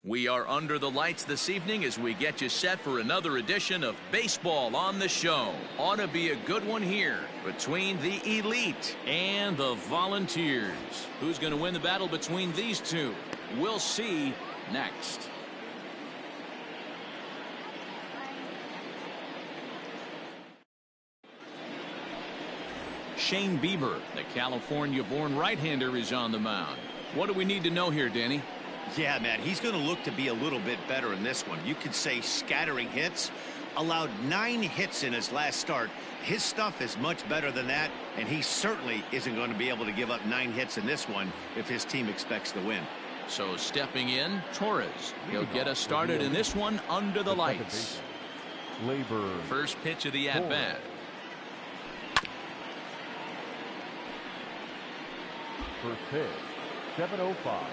We are under the lights this evening as we get you set for another edition of Baseball on the Show. Ought to be a good one here between the Elite and the Volunteers. Who's going to win the battle between these two? We'll see next. Shane Bieber, the California-born right-hander, is on the mound. What do we need to know here, Danny? Yeah, man, he's going to look to be a little bit better in this one. You could say scattering hits. Allowed 9 hits in his last start. His stuff is much better than that, and he certainly isn't going to be able to give up 9 hits in this one if his team expects to win. So stepping in, Torres. He'll get us started in this one under the lights. First pitch of the at-bat. First pitch, 7:05.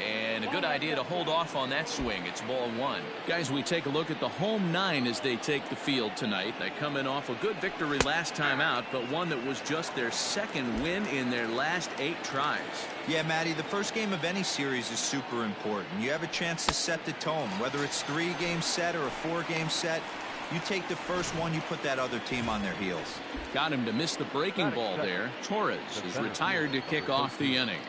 And a good idea to hold off on that swing. It's ball 1. Guys, we take a look at the home 9 as they take the field tonight. They come in off a good victory last time out, but one that was just their second win in their last 8 tries. Yeah, Matty, the first game of any series is super important. You have a chance to set the tone, whether it's 3-game set or a 4-game set. You take the first one, you put that other team on their heels. Got him to miss the breaking ball there. Torres is retired to kick off the inning.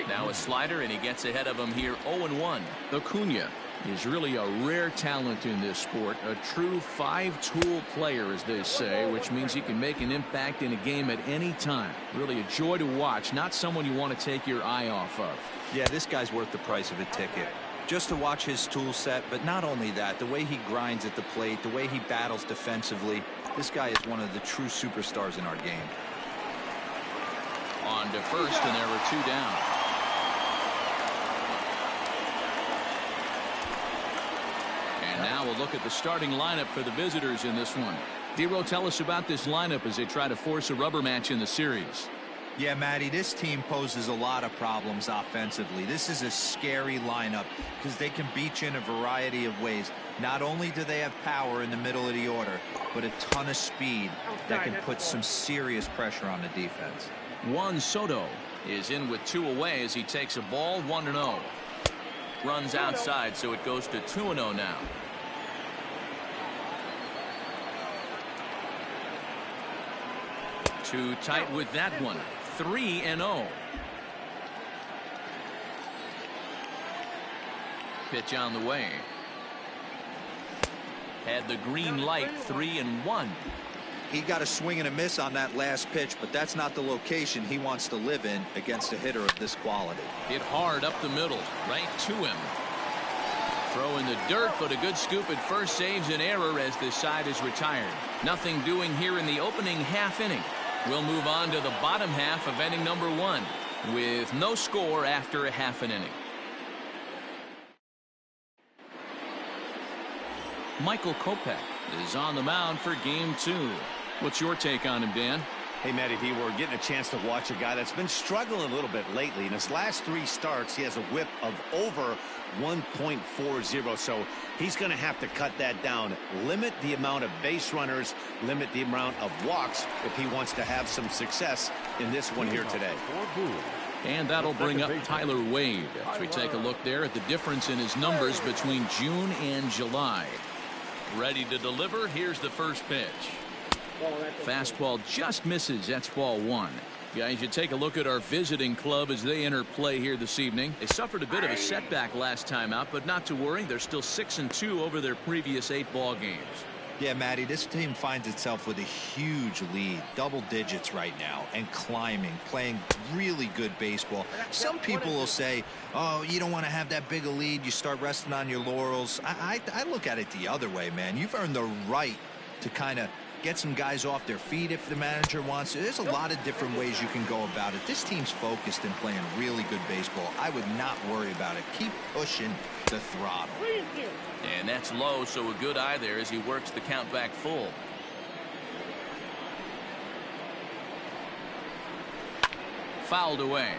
Now a slider, and he gets ahead of him here, 0-1. Acuna is really a rare talent in this sport, a true 5-tool player, as they say, which means he can make an impact in a game at any time. Really a joy to watch, not someone you want to take your eye off of. Yeah, this guy's worth the price of a ticket. Just to watch his tool set, but not only that, the way he grinds at the plate, the way he battles defensively, this guy is one of the true superstars in our game. On to first, and there were 2 down. And now we'll look at the starting lineup for the visitors in this one. Dero, tell us about this lineup as they try to force a rubber match in the series. Yeah, Matty, this team poses a lot of problems offensively. This is a scary lineup because they can beat you in a variety of ways. Not only do they have power in the middle of the order, but a ton of speed that can put some serious pressure on the defense. Juan Soto is in with 2 away as he takes a ball, 1-0. Runs outside, so it goes to 2-0 now. Too tight with that one. 3-0. Pitch on the way. Had the green light, 3-1. He got a swing and a miss on that last pitch, but that's not the location he wants to live in against a hitter of this quality. Hit hard up the middle, right to him. Throw in the dirt, but a good scoop at first saves an error as this side is retired. Nothing doing here in the opening half inning. We'll move on to the bottom half of inning number 1 with no score after a half an inning. Michael Kopech is on the mound for game 2. What's your take on him, Dan? Hey, Matty V, we're getting a chance to watch a guy that's been struggling a little bit lately. In his last 3 starts, he has a whip of over 1.40, so he's going to have to cut that down. Limit the amount of base runners, limit the amount of walks if he wants to have some success in this one here today. And that'll bring up Tyler Wade as we take a look there at the difference in his numbers between June and July. Ready to deliver. Here's the first pitch. Fastball just misses. That's ball 1. Guys, you take a look at our visiting club as they enter play here this evening. They suffered a bit of a setback last time out, but not to worry. They're still 6-2 over their previous 8 ball games. Yeah, Matty, this team finds itself with a huge lead, double digits right now, and climbing, playing really good baseball. Some people will say, oh, you don't want to have that big a lead, you start resting on your laurels. I look at it the other way, man. You've earned the right to kind of get some guys off their feet if the manager wants to. There's a lot of different ways you can go about it. This team's focused and playing really good baseball. I would not worry about it. Keep pushing the throttle. And that's low, so a good eye there as he works the count back full. Fouled away.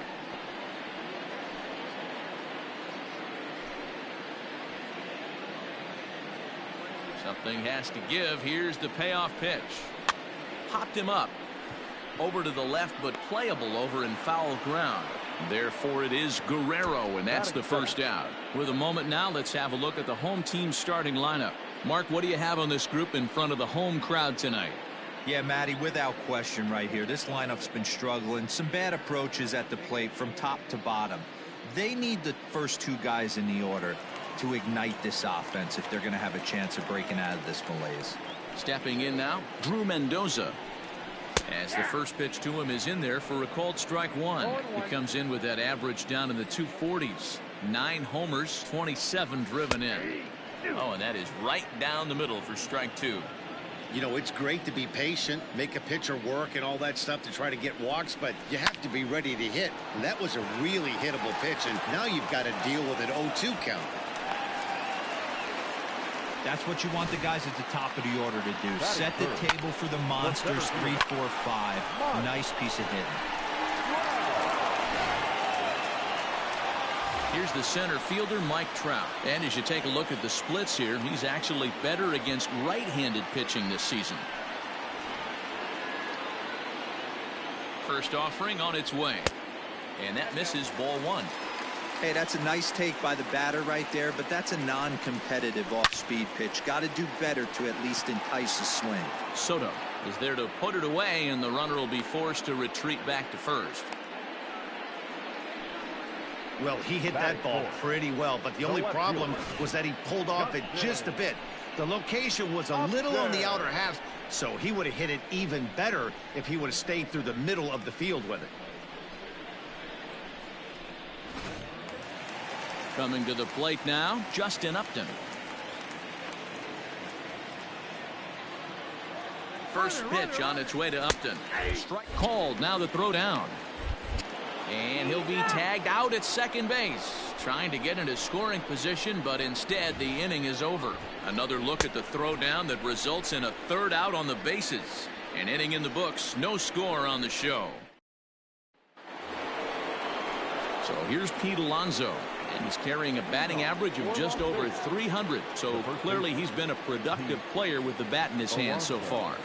Something has to give. Here's the payoff pitch. Popped him up. over to the left, but playable over in foul ground. Therefore, it is Guerrero, and that's the first out. With a moment now, let's have a look at the home team starting lineup. Mark, what do you have on this group in front of the home crowd tonight? Yeah, Matty, without question right here. This lineup's been struggling. Some bad approaches at the plate from top to bottom. They need the first two guys in the order to ignite this offense if they're going to have a chance of breaking out of this malaise. Stepping in now, Drew Mendoza. As the first pitch to him is in there for a called strike one. He comes in with that average down in the 240s. 9 homers, 27 driven in. Oh, and that is right down the middle for strike 2. You know, it's great to be patient, make a pitcher work and all that stuff to try to get walks, but you have to be ready to hit. And that was a really hittable pitch, and now you've got to deal with an 0-2 count. That's what you want the guys at the top of the order to do. Set the table for the monsters. 3, 4, 5. Nice piece of hitting. Here's the center fielder, Mike Trout. And as you take a look at the splits here, he's actually better against right-handed pitching this season. First offering on its way. And that misses, ball 1. Hey, that's a nice take by the batter right there, but that's a non-competitive off-speed pitch. Got to do better to at least entice a swing. Soto is there to put it away, and the runner will be forced to retreat back to first. Well, he hit that ball pretty well, but the only problem was that he pulled off it just a bit. The location was a little on the outer half, so he would have hit it even better if he would have stayed through the middle of the field with it. Coming to the plate now, Justin Upton. First pitch on its way to Upton. Strike called, now the throw down. And he'll be tagged out at second base. Trying to get into scoring position, but instead the inning is over. Another look at the throw down that results in a third out on the bases. An inning in the books, no score on the show. So here's Pete Alonso. And he's carrying a batting average of just over 300. So clearly he's been a productive player with the bat in his hand so far.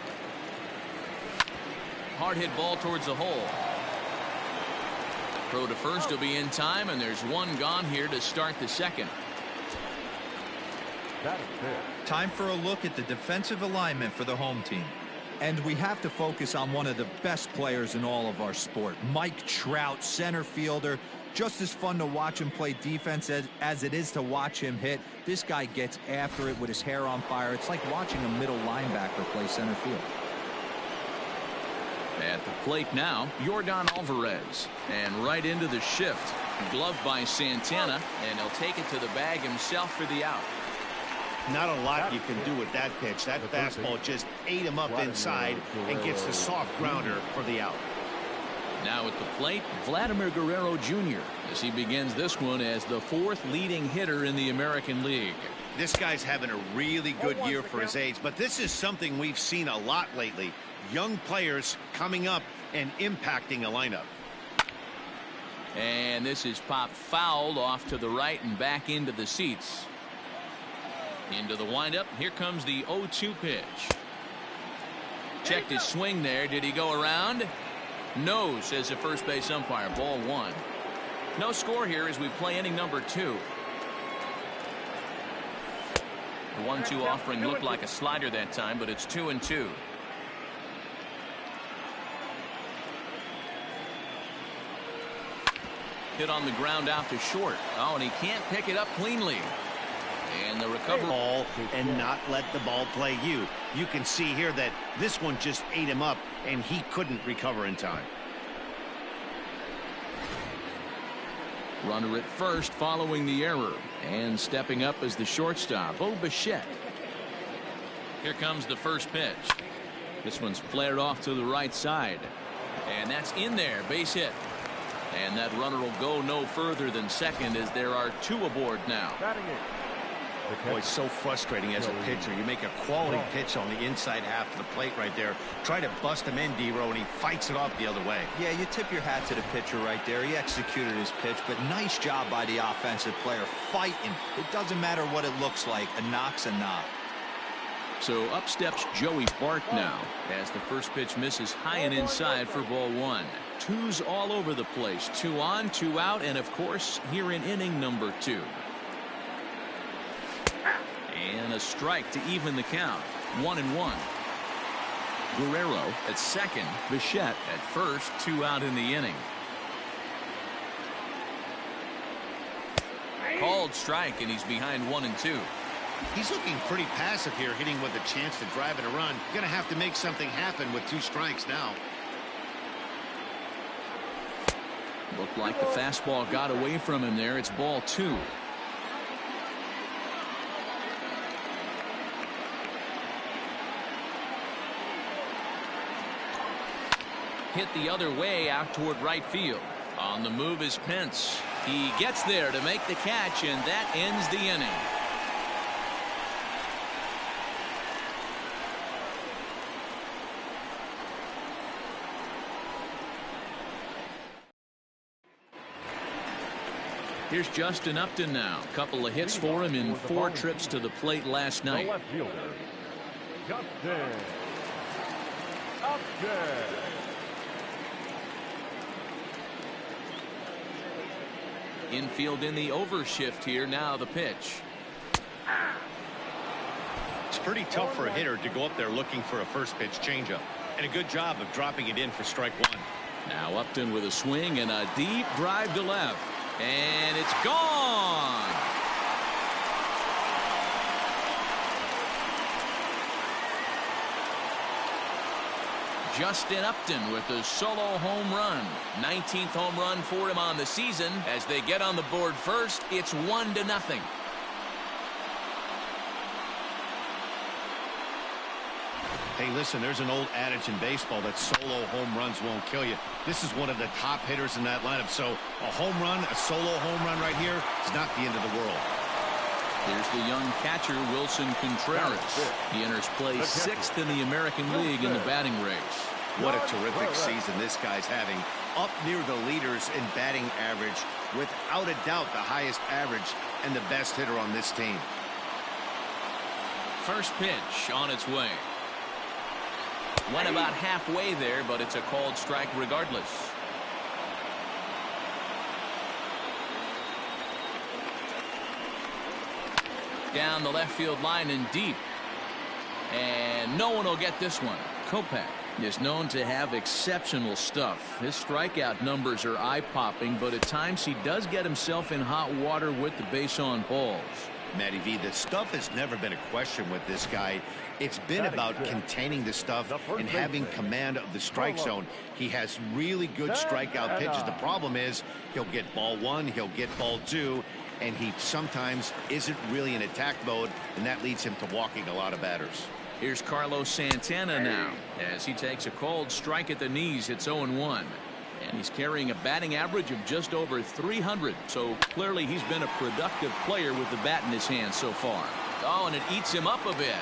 Hard hit ball towards the hole. Throw to first will be in time, and there's one gone here to start the second. Time for a look at the defensive alignment for the home team. And we have to focus on one of the best players in all of our sport. Mike Trout, center fielder. Just as fun to watch him play defense as it is to watch him hit. This guy gets after it with his hair on fire. It's like watching a middle linebacker play center field. At the plate now, Yordan Alvarez. And right into the shift. Gloved by Santana, and he'll take it to the bag himself for the out. Not a lot you can do with that pitch. That fastball just ate him up inside and gets the soft grounder for the out. Now at the plate, Vladimir Guerrero Jr. as he begins this one as the 4th leading hitter in the American League. This guy's having a really good year for his age, but this is something we've seen a lot lately. Young players coming up and impacting a lineup. And this is popped foul off to the right and back into the seats. Into the windup. Here comes the 0-2 pitch. Checked his swing there. Did he go around? No, says the first base umpire. Ball 1. No score here as we play inning number 2. The 1-2 offering looked like a slider that time, but it's 2-2. Hit on the ground out to short. Oh, and he can't pick it up cleanly. And the recovery ball and not let the ball play you. You can see here that this one just ate him up and he couldn't recover in time. Runner at first following the error. And stepping up as the shortstop, Bo Bichette. Here comes the first pitch. This one's flared off to the right side. And that's in there. Base hit. And that runner will go no further than second as there are 2 aboard now. Boy, it's so frustrating as a pitcher. You make a quality pitch on the inside half of the plate right there. Try to bust him in, D-Row, and he fights it off the other way. Yeah, you tip your hat to the pitcher right there. He executed his pitch, but nice job by the offensive player fighting. It doesn't matter what it looks like. A knock's a knock. So up steps Joey Bart now as the first pitch misses high and inside for ball one. Twos all over the place. 2 on, 2 out, and of course here in inning number 2. And a strike to even the count. 1-1. Guerrero at second. Bichette at first. 2 out in the inning. Called strike, and he's behind 1-2. He's looking pretty passive here, hitting with a chance to drive in a run. Gonna have to make something happen with 2 strikes now. Looked like the fastball got away from him there. It's ball 2. Hit the other way out toward right field. On the move is Pence. He gets there to make the catch, and that ends the inning. Here's Justin Upton now. A couple of hits for him in 4 trips to the plate last night. Left fielder, Justin Upton. Infield in the overshift here. Now the pitch. It's pretty tough for a hitter to go up there looking for a first pitch changeup. And a good job of dropping it in for strike 1. Now Upton with a swing and a deep drive to left. And it's gone. Justin Upton with a solo home run. 19th home run for him on the season. As they get on the board first, it's 1-0. Hey, listen, there's an old adage in baseball that solo home runs won't kill you. This is one of the top hitters in that lineup. So a home run, a solo home run right here is not the end of the world. Here's the young catcher, Wilson Contreras. He enters play 6th in the American League in the batting race. What a terrific season this guy's having. Up near the leaders in batting average. Without a doubt, the highest average and the best hitter on this team. First pitch on its way. Went about halfway there, but it's a called strike regardless. Down the left field line and deep. And no one will get this one. Kopech is known to have exceptional stuff. His strikeout numbers are eye-popping, but at times he does get himself in hot water with the base on balls. Matty V, the stuff has never been a question with this guy. It's been about containing the stuff and having command of the strike zone. He has really good strikeout pitches. The problem is he'll get ball 1, he'll get ball 2, and he sometimes isn't really in attack mode, and that leads him to walking a lot of batters. Here's Carlos Santana now as he takes a cold strike at the knees. It's 0-1. And he's carrying a batting average of just over 300. So clearly he's been a productive player with the bat in his hand so far. Oh, and it eats him up a bit.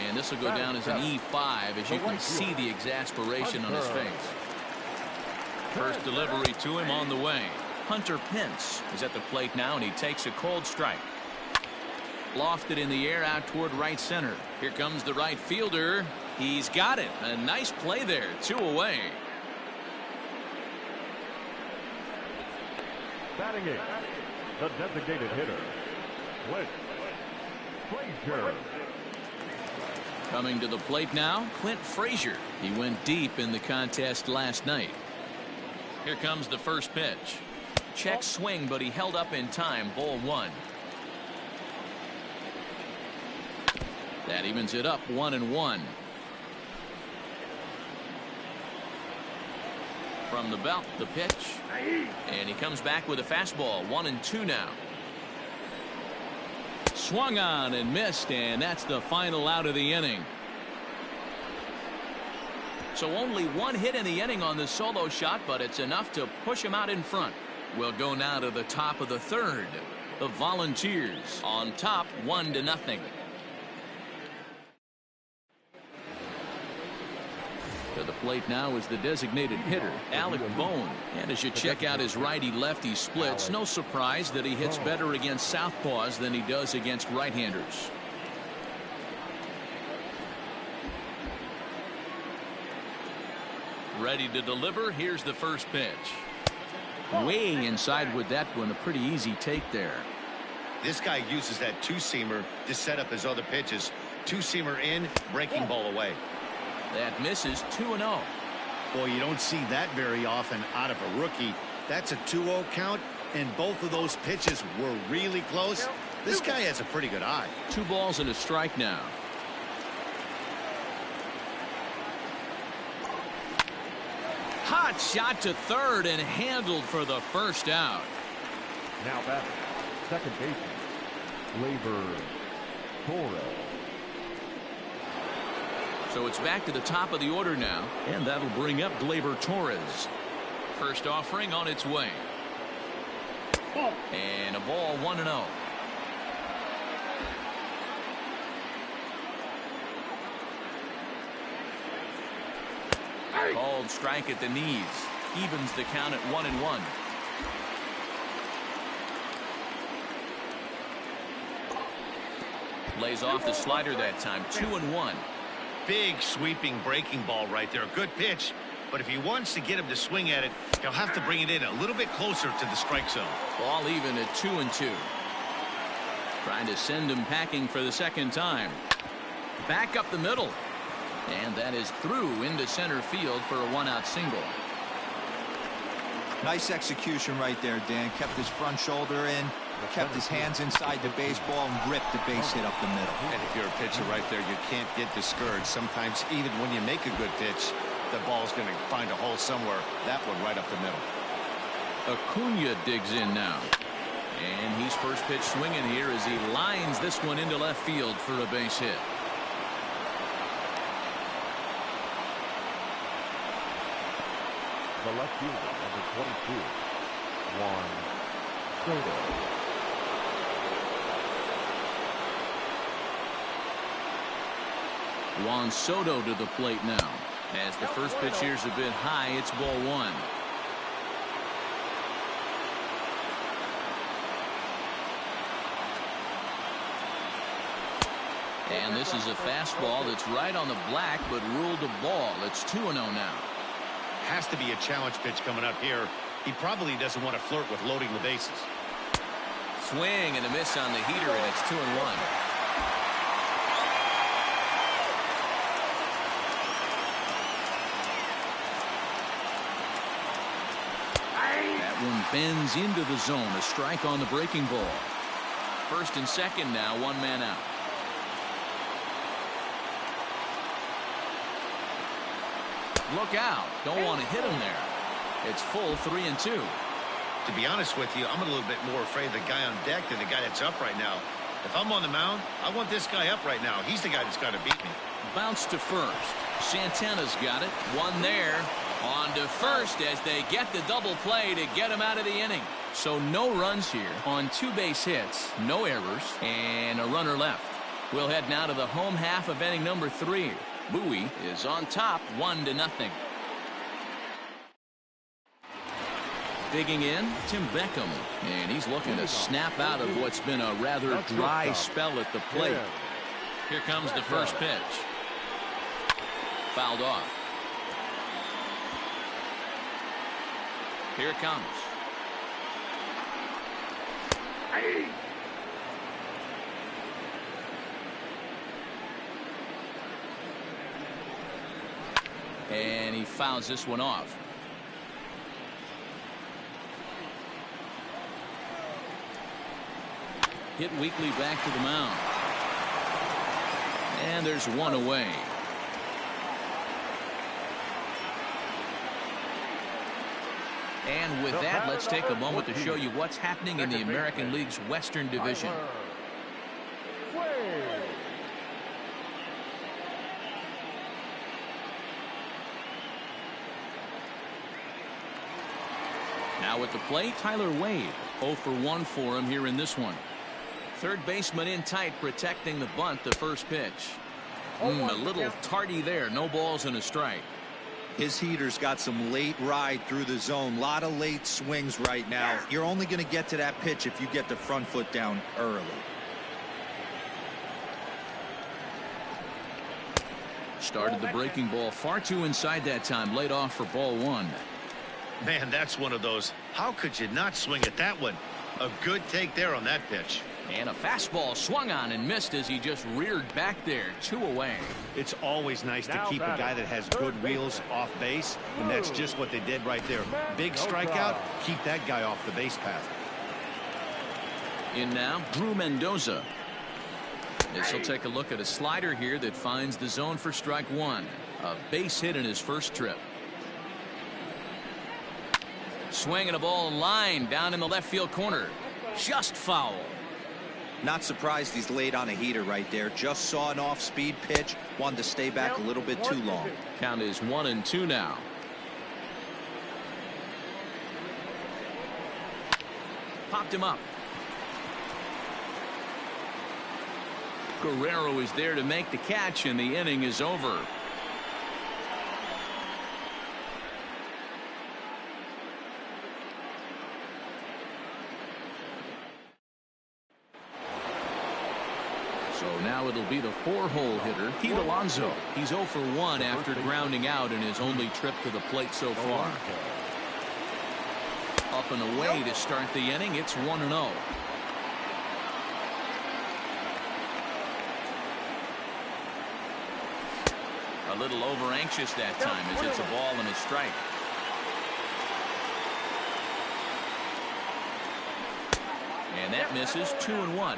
And this will go down as an E5 as you can see the exasperation on his face. First delivery to him on the way. Hunter Pence is at the plate now, and he takes a cold strike. Lofted in the air out toward right center. Here comes the right fielder. He's got it. A nice play there. 2 away. Batting 8, the designated hitter, Clint Frazier. Coming to the plate now, Clint Frazier. He went deep in the contest last night. Here comes the first pitch. Check swing, but he held up in time. Ball 1. That evens it up 1-1. From the belt, the pitch. And he comes back with a fastball. 1-2 now. Swung on and missed, and that's the final out of the inning. So only 1 hit in the inning on the solo shot, but it's enough to push him out in front. We'll go now to the top of the 3rd. The Volunteers on top 1-0. To the plate now is the designated hitter, Alec Bowie. And as you check out his righty-lefty splits, no surprise that he hits better against southpaws than he does against right-handers. Ready to deliver. Here's the first pitch. Way inside with that one. A pretty easy take there. This guy uses that two-seamer to set up his other pitches. Two-seamer in, breaking ball away. That misses. 2-0. Boy, you don't see that very often out of a rookie. That's a 2-0 count, and both of those pitches were really close. This guy has a pretty good eye. 2 balls and a strike now. Hot shot to third and handled for the first out. Now batting, second baseman, Gleyber Torres. So it's back to the top of the order now, and that'll bring up Gleyber Torres. First offering on its way. And a ball 1-0. Called strike at the knees. Evens the count at 1-1. Lays off the slider that time. 2-1. Big sweeping breaking ball right there. Good pitch. But if he wants to get him to swing at it, he'll have to bring it in a little bit closer to the strike zone. Ball even at 2-2. Trying to send him packing for the second time. Back up the middle. And that is through into center field for a 1-out single. Nice execution right there, Dan. Kept his front shoulder in, kept his hands inside the baseball, and ripped the base hit up the middle. And if you're a pitcher right there, you can't get discouraged. Sometimes even when you make a good pitch, the ball's going to find a hole somewhere. That one right up the middle. Acuna digs in now. And he's first pitch swinging here as he lines this one into left field for a base hit. The left fielder, number 22, Juan Soto. Juan Soto to the plate now. As the first pitch here's a bit high, it's ball 1. And this is a fastball that's right on the black, but ruled a ball. It's 2-0 now. Has to be a challenge pitch coming up here. He probably doesn't want to flirt with loading the bases. Swing and a miss on the heater, and it's 2-1. That one bends into the zone. A strike on the breaking ball. First and second now, 1 man out. Look out. Don't want to hit him there. It's full 3-2. To be honest with you, I'm a little bit more afraid of the guy on deck than the guy that's up right now. If I'm on the mound, I want this guy up right now. He's the guy that's got to beat me. Bounce to first. Santana's got it. One there. On to first as they get the double play to get him out of the inning. So no runs here on 2 base hits, no errors, and a runner left. We'll head now to the home half of inning number 3. Bowie is on top 1-0. Digging in, Tim Beckham, and he's looking to snap out of what's been a rather dry spell at the plate. Here comes the first pitch. Fouled off. Here it comes. And he fouls this one off. Hit weakly back to the mound. And there's one away. And with that, let's take a moment to show you what's happening in the American League's Western Division. Now at the plate, Tyler Wade. 0 for 1 for him here in this one. Third baseman in tight, protecting the bunt, the first pitch. A little tardy there. No balls and a strike. His heater's got some late ride through the zone. A lot of late swings right now. You're only going to get to that pitch if you get the front foot down early. Started the breaking ball far too inside that time. Laid off for ball one. Man, that's one of those. How could you not swing at that one? A good take there on that pitch. And a fastball swung on and missed as he just reared back there. 2 away. It's always nice to keep a guy that has good wheels off base, and that's just what they did right there. Big strikeout, keep that guy off the base path. In now, Drew Mendoza. As he'll take a look at a slider here that finds the zone for strike one. A base hit in his first trip. Swinging a ball in line down in the left field corner. Just foul. Not surprised he's late on a heater right there. Just saw an off-speed pitch. Wanted to stay back a little bit too long. Count is 1-2 now. Popped him up. Guerrero is there to make the catch, and the inning is over. So now it'll be the 4-hole hitter, Pete Alonso. He's 0 for 1 after grounding out in his only trip to the plate so far. Up and away to start the inning. It's 1-0. A little over anxious that time as it's a ball and a strike. And that misses. 2-1.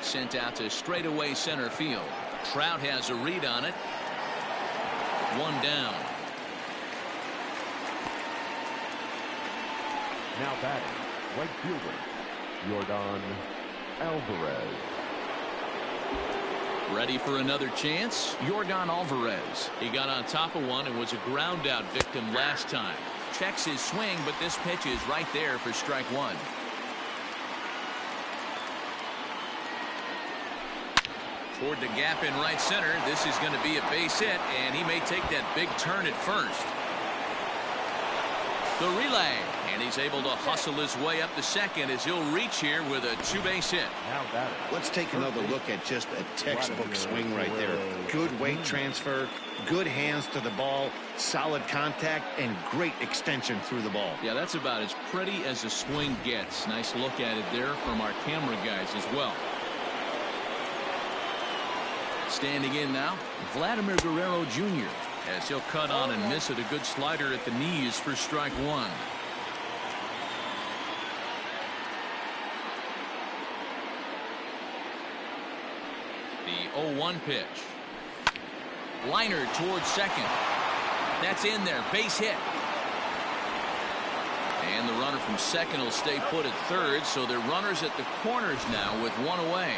Sent out to straightaway center field. Trout has a read on it. 1 down. Now batting, right fielder, Yordan Alvarez. Ready for another chance? Yordan Alvarez. He got on top of one and was a ground out victim last time. Checks his swing, but this pitch is right there for strike one. Toward the gap in right center. This is going to be a base hit, and he may take that big turn at first. The relay, and he's able to hustle his way up to second as he'll reach here with a 2-base hit. Let's take another look at just a textbook swing right there. Good weight transfer, good hands to the ball, solid contact, and great extension through the ball. Yeah, that's about as pretty as a swing gets. Nice look at it there from our camera guys as well. Standing in now, Vladimir Guerrero Jr. as he'll cut on and miss it. A good slider at the knees for strike one. The 0-1 pitch. Liner towards second. That's in there. Base hit. And the runner from second will stay put at third, so they're runners at the corners now with 1 away.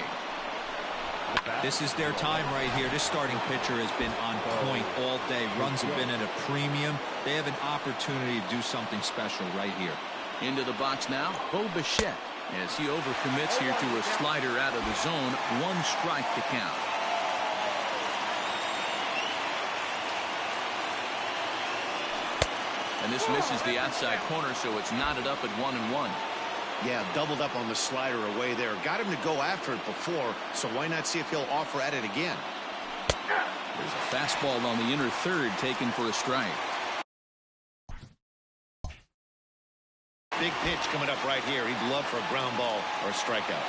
This is their time right here. This starting pitcher has been on point all day. Runs have been at a premium. They have an opportunity to do something special right here. Into the box now, Bo Bichette, as he overcommits here to a slider out of the zone. 1 strike to count. And this misses the outside corner, so it's knotted up at 1-1. Yeah, doubled up on the slider away there. Got him to go after it before, so why not see if he'll offer at it again? There's a fastball on the inner third taken for a strike. Big pitch coming up right here. He'd love for a ground ball or a strikeout.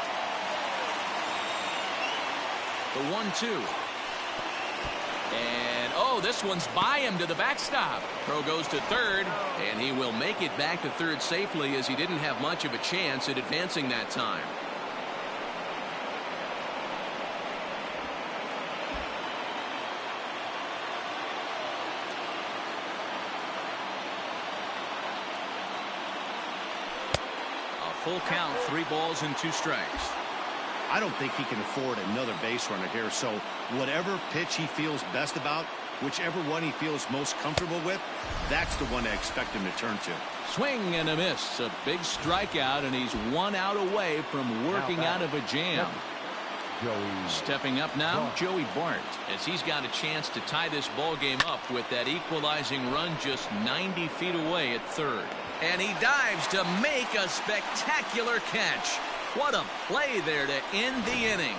The 1-2. And, oh, this one's by him to the backstop. Throw goes to third, and he will make it back to third safely as he didn't have much of a chance at advancing that time. A full count, 3 balls and 2 strikes. I don't think he can afford another base runner here, so whatever pitch he feels best about, whichever one he feels most comfortable with, that's the one I expect him to turn to. Swing and a miss. A big strikeout, and he's 1 out away from working out of a jam. Stepping up now, Joey Bart, as he's got a chance to tie this ball game up with that equalizing run just 90 feet away at third. And he dives to make a spectacular catch. What a play there to end the inning.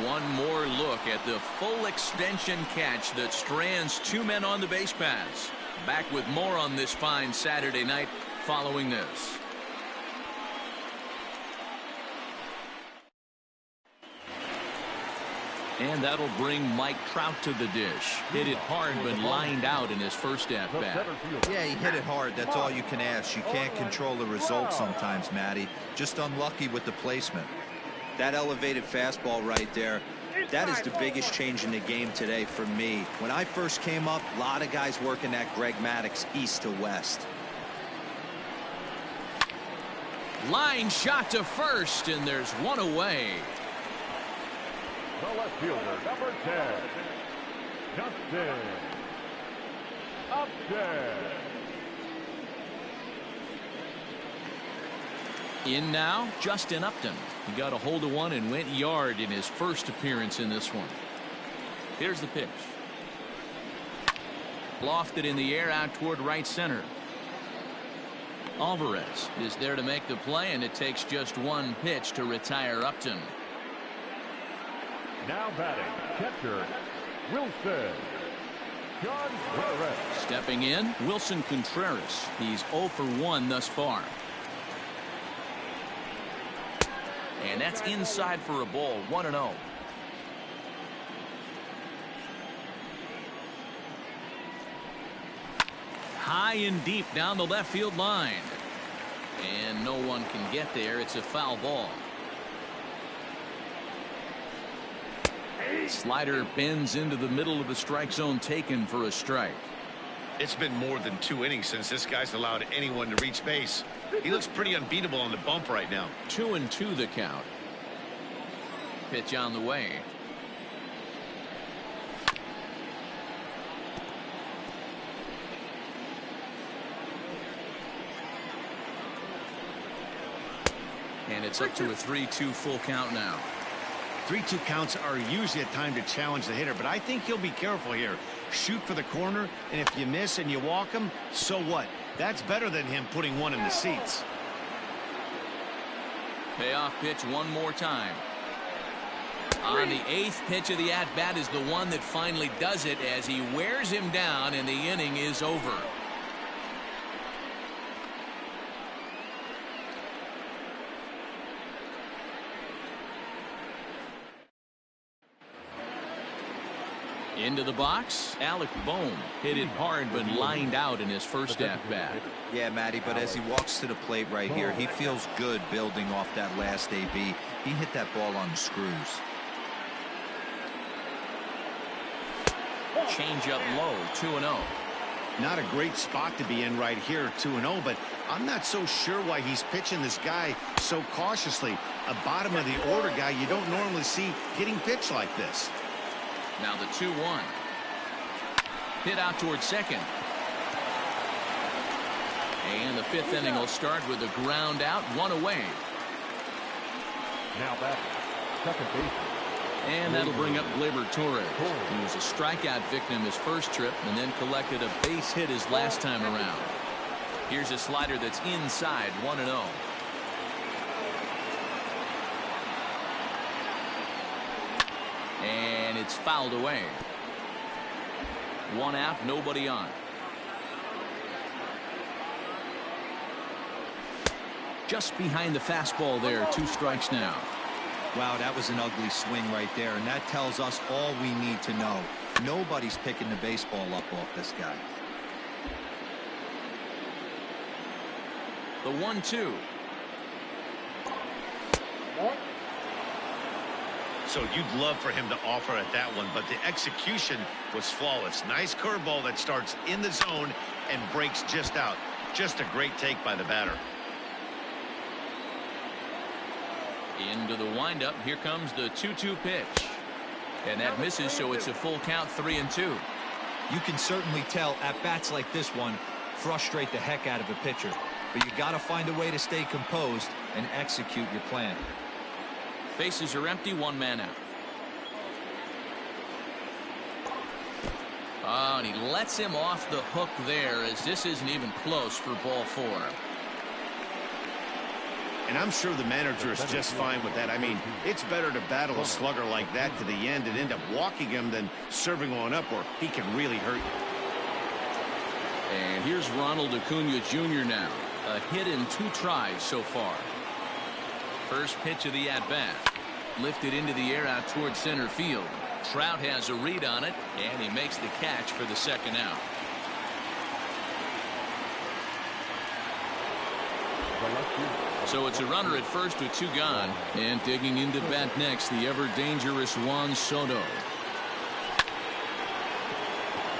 One more look at the full extension catch that strands two men on the base paths. Back with more on this fine Saturday night following this. And that'll bring Mike Trout to the dish. Hit it hard but lined out in his first at-bat. Yeah, he hit it hard. That's all you can ask. You can't control the result sometimes, Matty. Just unlucky with the placement. That elevated fastball right there, that is the biggest change in the game today for me. When I first came up, a lot of guys working that Greg Maddux east to west. Line shot to first, and there's one away. The left fielder, number 10, Justin Upton. In now, Justin Upton. He got a hold of one and went yard in his first appearance in this one. Here's the pitch. Lofted in the air out toward right center. Alvarez is there to make the play, and it takes just one pitch to retire Upton. Now batting, catcher, Wilson Contreras. Stepping in, Wilson Contreras. He's 0 for 1 thus far. And that's inside for a ball, 1-0. High and deep down the left field line. And no one can get there. It's a foul ball. Slider bends into the middle of the strike zone, taken for a strike. It's been more than 2 innings since this guy's allowed anyone to reach base. He looks pretty unbeatable on the bump right now. 2-2 the count. Pitch on the way. And it's up to a 3-2 full count now. 3-2 counts are usually a time to challenge the hitter, but I think he'll be careful here. Shoot for the corner, and if you miss and you walk him, so what? That's better than him putting one in the seats. Payoff pitch one more time. On the 8th pitch of the at-bat is the one that finally does it as he wears him down, and the inning is over. Into the box, Alec Bohm hit it hard but lined out in his first at-bat. Yeah, Matty, but as he walks to the plate right here, he feels good building off that last AB. He hit that ball on the screws. Change up low, 2-0. Not a great spot to be in right here, 2-0, but I'm not so sure why he's pitching this guy so cautiously. A bottom of the order guy you don't normally see getting pitched like this. Now the 2-1. Hit out towards second. And the 5th inning will start with a ground out, one away. Now back, second base. And that'll bring up Gleyber Torres. He was a strikeout victim his first trip and then collected a base hit his last time around. Here's a slider that's inside, 1-0. And it's fouled away. One out, nobody on. Just behind the fastball there, 2 strikes now. Wow, that was an ugly swing right there, and that tells us all we need to know. Nobody's picking the baseball up off this guy. The 1-2. So you'd love for him to offer at that one, but the execution was flawless. Nice curveball that starts in the zone and breaks just out. Just a great take by the batter. Into the windup. Here comes the 2-2 pitch. And that misses, so it's a full count, 3-2. You can certainly tell at-bats like this one frustrate the heck out of a pitcher. But you got to find a way to stay composed and execute your plan. Bases are empty, 1 man out. Oh, and he lets him off the hook there, as this isn't even close for ball 4. And I'm sure the manager is just fine with that. I mean, it's better to battle a slugger like that to the end and end up walking him than serving one up where he can really hurt you. And here's Ronald Acuna Jr. now. A hit in 2 tries so far. First pitch of the at-bat. Lifted into the air out towards center field. Trout has a read on it, and he makes the catch for the second out. So it's a runner at first with 2 gone. And digging into bat next, the ever-dangerous Juan Soto.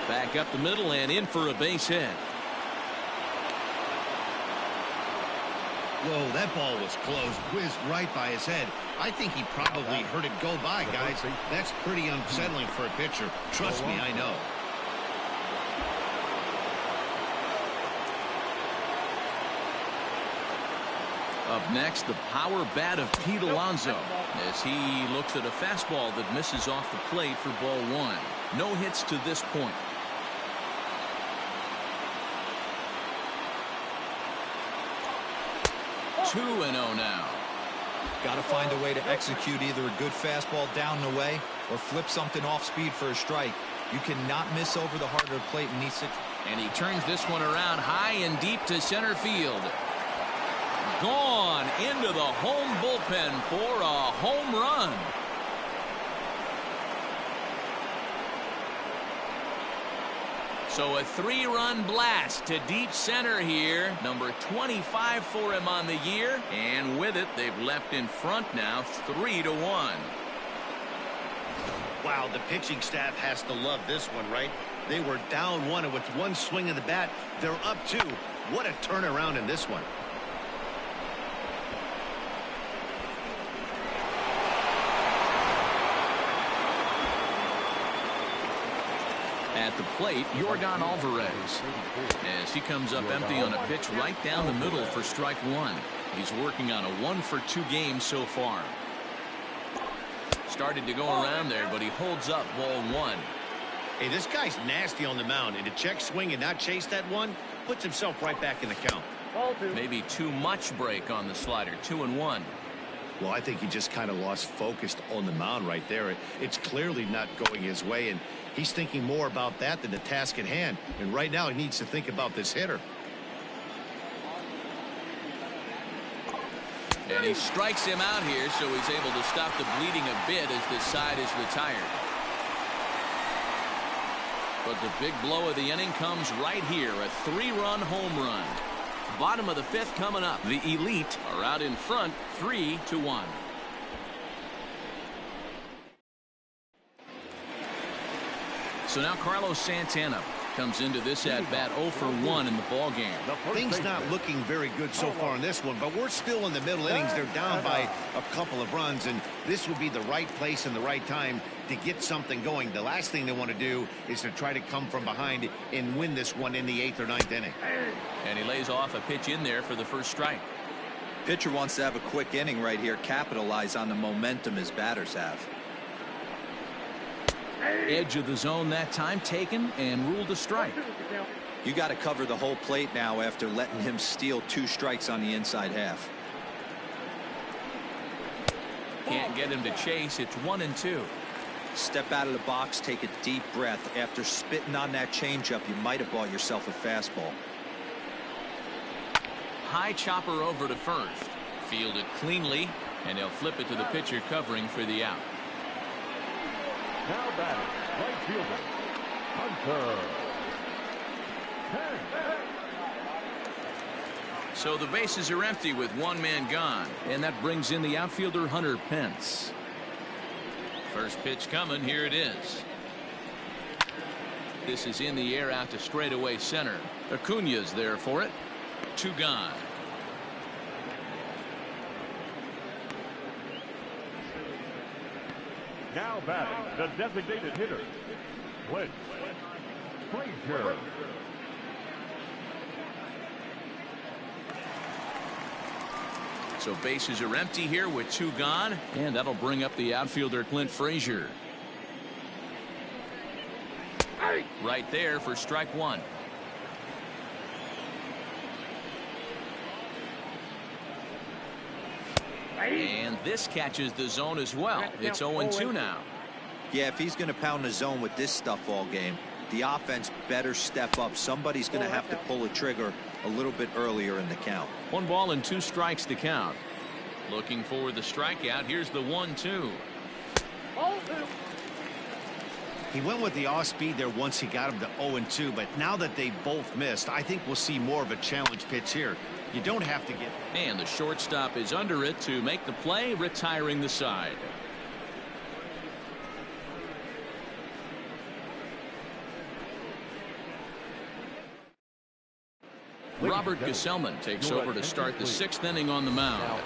Back up the middle and in for a base hit. Whoa, that ball was close. Whizzed right by his head. I think he probably heard it go by, guys. That's pretty unsettling for a pitcher. Trust me, I know. Up next, the power bat of Pete Alonso, as he looks at a fastball that misses off the plate for ball 1. No hits to this point. Two and 0 now. Got to find a way to execute either a good fastball down and away or flip something off speed for a strike. You cannot miss over the heart of the plate in these situations. And he turns this one around high and deep to center field. Gone into the home bullpen for a home run. So a 3-run blast to deep center here. Number 25 for him on the year. And with it, they've leapt in front now 3-1. Wow, the pitching staff has to love this one, right? They were down 1, and with 1 swing of the bat, they're up 2. What a turnaround in this one. At the plate, Yordan Alvarez, as he comes up empty on a pitch right down the middle for strike 1. He's working on a 1-for-2 game so far. Started to go around there, but he holds up ball 1. Hey, this guy's nasty on the mound, and to check swing and not chase that one puts himself right back in the count. Maybe too much break on the slider. 2-1. Well, I think he just kind of lost focus on the mound right there. It's clearly not going his way, and he's thinking more about that than the task at hand. And right now he needs to think about this hitter. And he strikes him out here, so he's able to stop the bleeding a bit as this side is retired. But the big blow of the inning comes right here. A 3-run home run. Bottom of the 5th coming up. The Elite are out in front 3-1. So now Carlos Santana comes into this at bat 0 for 1 in the ball game. Things not looking very good so far in this one, but we're still in the middle innings. They're down by a couple of runs, and this would be the right place and the right time to get something going. The last thing they want to do is to try to come from behind and win this one in the 8th or 9th inning. And he lays off a pitch in there for the first strike. Pitcher wants to have a quick inning right here, capitalize on the momentum his batters have. Edge of the zone that time taken and ruled a strike. You got to cover the whole plate now after letting him steal 2 strikes on the inside half. Can't get him to chase. It's 1-2. Step out of the box, take a deep breath. After spitting on that changeup, you might have bought yourself a fastball. High chopper over to first. Fielded cleanly, and he'll flip it to the pitcher covering for the out. Now batting, right fielder, Hunter. So the bases are empty with 1 man gone, and that brings in the outfielder Hunter Pence. First pitch coming. Here it is. This is in the air out to straightaway center. Acuna's there for it. 2 gone. Now batting, the designated hitter, Clint Frazier. So bases are empty here with 2 gone, and that'll bring up the outfielder Clint Frazier. Right there for strike one. And this catches the zone as well. It's 0-2 now. Yeah, if he's going to pound the zone with this stuff all game, the offense better step up. Somebody's going to have to pull a trigger a little bit earlier in the count. 1 ball and 2 strikes to count. Looking for the strikeout. Here's the 1-2. He went with the off speed there once he got him to 0-2, but now that they both missed, I think we'll see more of a challenge pitch here. You don't have to get. And the shortstop is under it to make the play, retiring the side. Robert Gesellman takes over to start the 6th inning on the mound.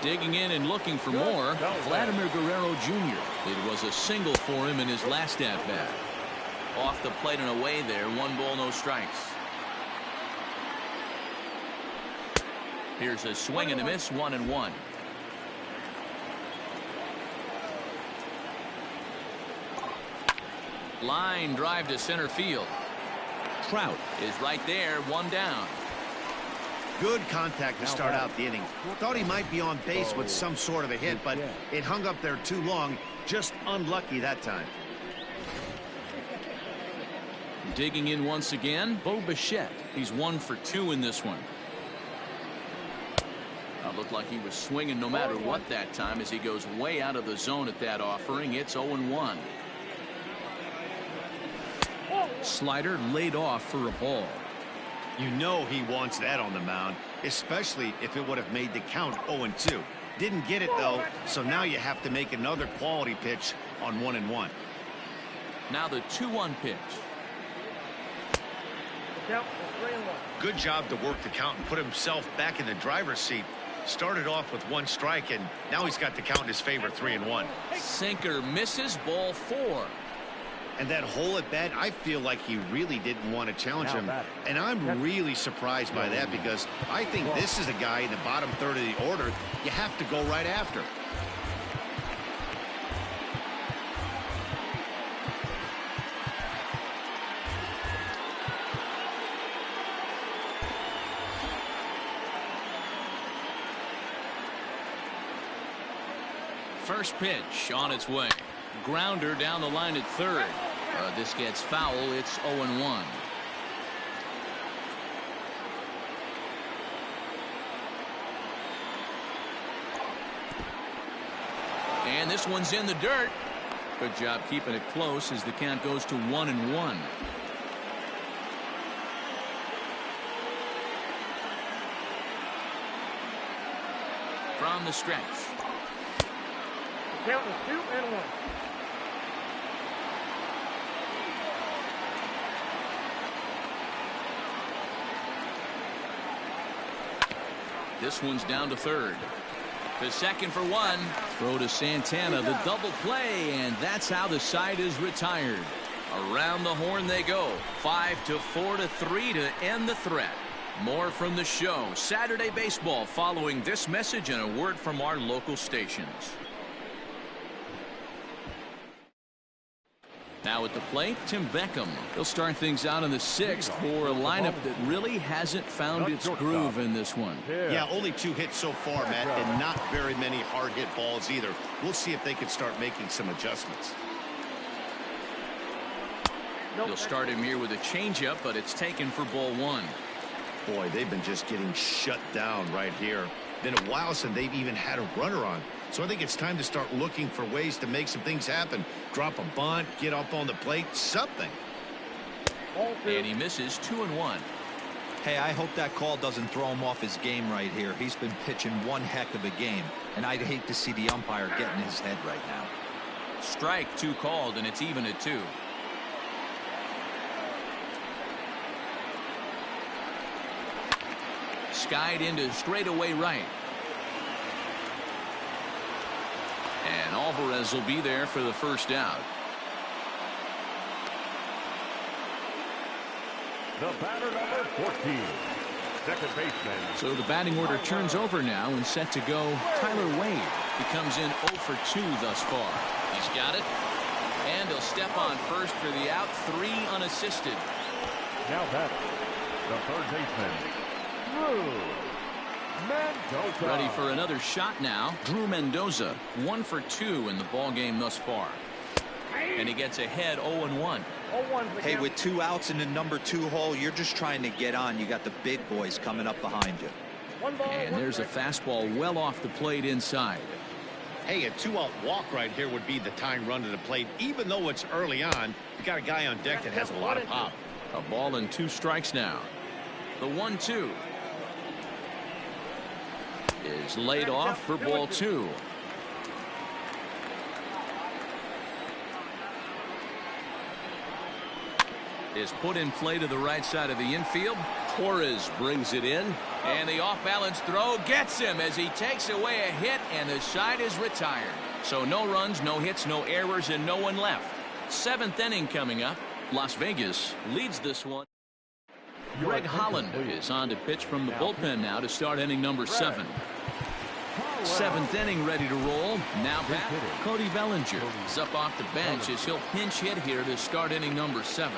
Digging in and looking for more, Vladimir Guerrero Jr. It was a single for him in his last at-bat. Off the plate and away there, 1 ball, no strikes. Here's a swing and a miss, 1-1. Line drive to center field. Trout is right there, 1 down. Good contact to start out the inning. Thought he might be on base with some sort of a hit, but it hung up there too long. Just unlucky that time. Digging in once again, Bo Bichette. He's 1 for 2 in this one. Looked like he was swinging no matter what that time as he goes way out of the zone at that offering. It's 0-1. Slider laid off for a ball. You know he wants that on the mound, especially if it would have made the count 0-2. Didn't get it though, so now you have to make another quality pitch on 1-1. Now the 2-1 pitch. Good job to work the count and put himself back in the driver's seat. Started off with 1 strike, and now he's got the count in his favor, 3-1. Sinker misses, ball 4. And that hole at bat, I feel like he really didn't want to challenge him. And I'm really surprised by that, because I think this is a guy in the bottom third of the order you have to go right after. First pitch on its way. Grounder down the line at third. This gets foul. It's 0-1. And this one's in the dirt. Good job keeping it close as the count goes to 1-1. From the stretch. Count is 2-1. This one's down to third. To second for 1. Throw to Santana, the double play, and that's how the side is retired. Around the horn they go. 5-4-3 to end the threat. More from the show. Saturday Baseball following this message and a word from our local stations. Now at the plate, Tim Beckham. He'll start things out in the 6th for a lineup that really hasn't found its groove in this one. Yeah, only 2 hits so far, Matt, and not very many hard hit balls either. We'll see if they can start making some adjustments. He'll start him here with a changeup, but it's taken for ball 1. Boy, they've been just getting shut down right here. Been a while since they've even had a runner on. So I think it's time to start looking for ways to make some things happen. Drop a bunt, get up on the plate, something. And he misses 2-1. Hey, I hope that call doesn't throw him off his game right here. He's been pitching one heck of a game, and I'd hate to see the umpire get in his head right now. Strike 2 called, and it's even at 2. Skied into straightaway right. And Alvarez will be there for the first out. The batter, number 14, second baseman. So the batting order turns over now and set to go. Tyler Wade. He comes in 0 for 2 thus far. He's got it. And he'll step on first for the out, 3 unassisted. Now batting, the third baseman, Drew Mendoza. Ready for another shot now. Drew Mendoza, 1 for 2 in the ball game thus far. And he gets ahead 0-1. Hey, with 2 outs in the number 2 hole, you're just trying to get on. You got the big boys coming up behind you. And there's a fastball well off the plate inside. Hey, a 2-out walk right here would be the tying run to the plate. Even though it's early on, you got a guy on deck that has a lot of pop. A ball and 2 strikes now. The 1-2 is laid off for ball 2. Is put in play to the right side of the infield. Torres brings it in, and the off-balance throw gets him as he takes away a hit, and the side is retired. So no runs, no hits, no errors, and no one left. 7th inning coming up. Las Vegas leads this one. Greg Holland is on to pitch from the bullpen now to start inning number 7. 7th inning ready to roll. Now back, Cody Bellinger is up off the bench as he'll pinch hit here to start inning number 7.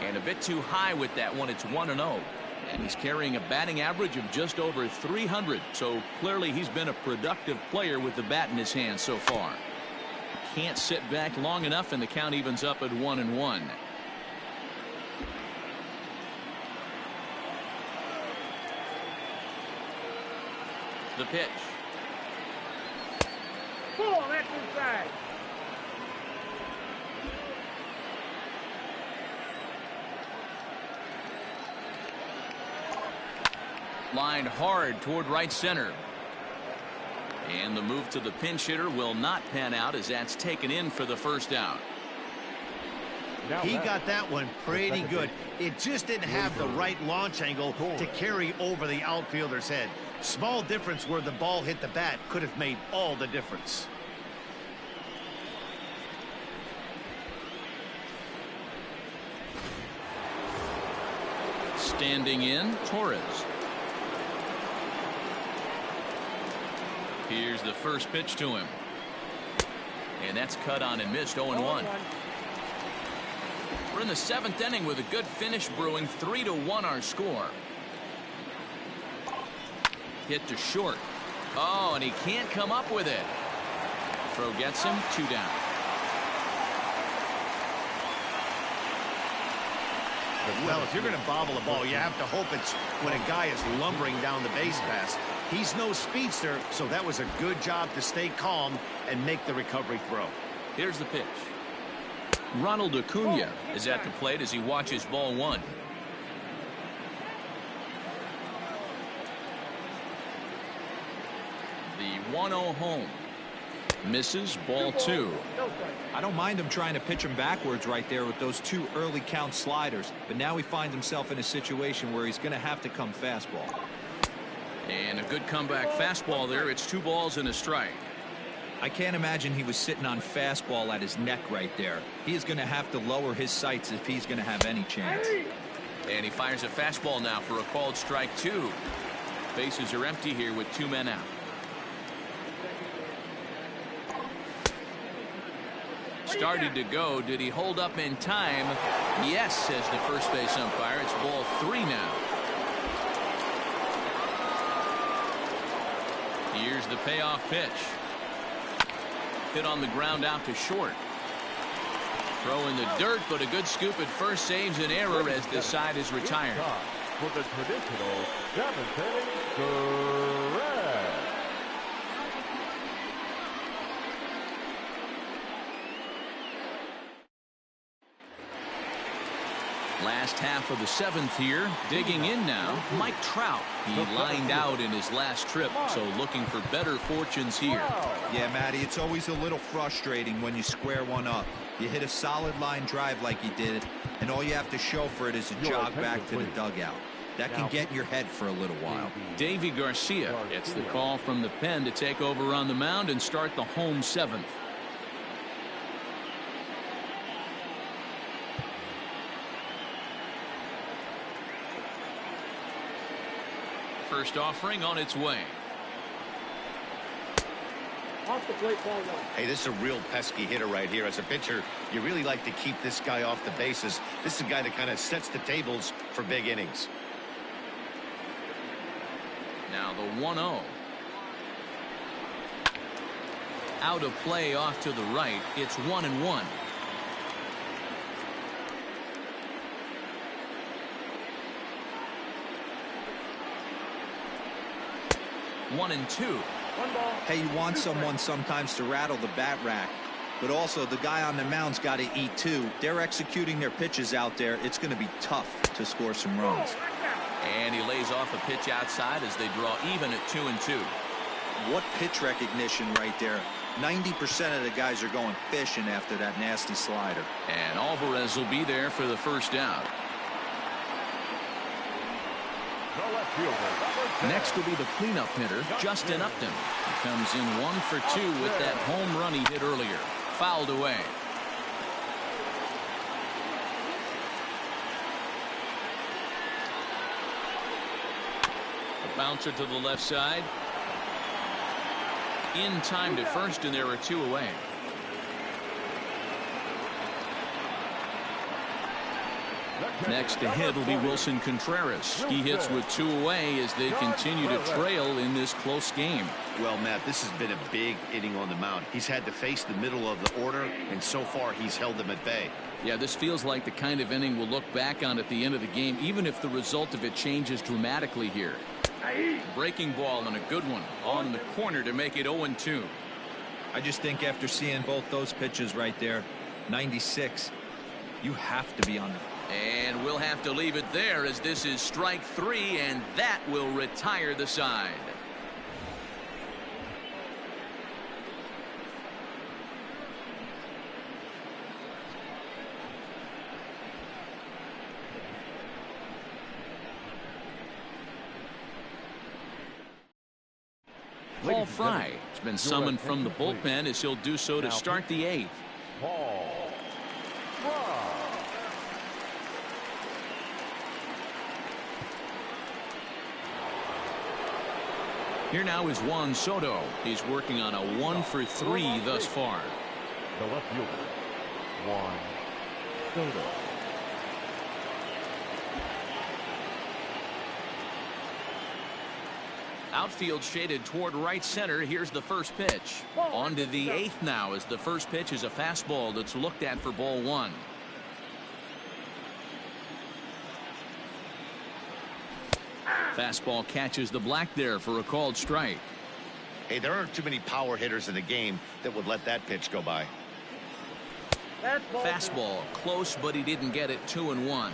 And a bit too high with that one. It's 1-0. And he's carrying a batting average of just over 300. So clearly he's been a productive player with the bat in his hand so far. Can't sit back long enough, and the count evens up at 1-1. The pitch. Ball, that's inside. Lined hard toward right center. And the move to the pinch hitter will not pan out as that's taken in for the first out. He got that one pretty good. It just didn't have the right launch angle to carry over the outfielder's head. Small difference where the ball hit the bat could have made all the difference. Standing in, Torres. Here's the first pitch to him. And that's cut on and missed. 0-1. We're in the 7th inning with a good finish brewing. 3-1 our score. Hit to short. Oh, and he can't come up with it. Throw gets him. 2 down. Well, if you're going to bobble a ball, you have to hope it's when a guy is lumbering down the base pass. He's no speedster, so that was a good job to stay calm and make the recovery throw. Here's the pitch. Ronald Acuna is at the plate as he watches ball 1. The 1-0 home. Misses, ball 2. I don't mind him trying to pitch him backwards right there with those 2 early count sliders, but now he finds himself in a situation where he's going to have to come fastball. And a good comeback fastball there. It's 2 balls and a strike. I can't imagine he was sitting on fastball at his neck right there. He is going to have to lower his sights if he's going to have any chance. And he fires a fastball now for a called strike 2. Bases are empty here with 2 men out. Started to go. Did he hold up in time? Yes, says the first base umpire. It's ball 3 now. Here's the payoff pitch. Hit on the ground out to short. Throw in the dirt, but a good scoop at first saves an error as the side is retired. For the traditional 7th inning, correct. Last half of the 7th here. Digging in now, Mike Trout. He lined out in his last trip, so looking for better fortunes here. Yeah, Matty, it's always a little frustrating when you square one up. You hit a solid line drive like you did, and all you have to show for it is a jog back to the dugout. That can get in your head for a little while. Davy Garcia gets the call from the pen to take over on the mound and start the home 7th. first offering on its way. Off the plate, ball one. Hey, this is a real pesky hitter right here. As a pitcher, you really like to keep this guy off the bases. This is a guy that kind of sets the tables for big innings. Now the 1-0. Out of play off to the right. It's 1-1. One and two. One ball. Hey, you want someone sometimes to rattle the bat rack, but also the guy on the mound's got to eat too. They're executing their pitches out there. It's going to be tough to score some runs. And he lays off a pitch outside as they draw even at 2-2. What pitch recognition right there. 90% of the guys are going fishing after that nasty slider. And Alvarez will be there for the first out. The left fielder. Next will be the cleanup hitter, Justin Upton. He comes in 1 for 2 with that home run he hit earlier. Fouled away. A bouncer to the left side. In time to first, and there are 2 away. Next to hit will be Wilson Contreras. He hits with 2 away as they continue to trail in this close game. Well, Matt, this has been a big inning on the mound. He's had to face the middle of the order, and so far he's held them at bay. Yeah, this feels like the kind of inning we'll look back on at the end of the game, even if the result of it changes dramatically here. Breaking ball and a good one on the corner to make it 0-2. I just think after seeing both those pitches right there, 96, you have to be on the. And we'll have to leave it there as this is strike 3, and that will retire the side. Paul Fry has been summoned from the bullpen as he'll do so to start the 8th. Paul Fry. Here now is Juan Soto. He's working on a 1 for 3 thus far. The left fielder, Juan Soto. Outfield shaded toward right center. Here's the first pitch. On to the 8th now as the first pitch is a fastball that's looked at for ball 1. Fastball catches the black there for a called strike. Hey, there aren't too many power hitters in the game that would let that pitch go by. Fastball close, but he didn't get it. 2-1.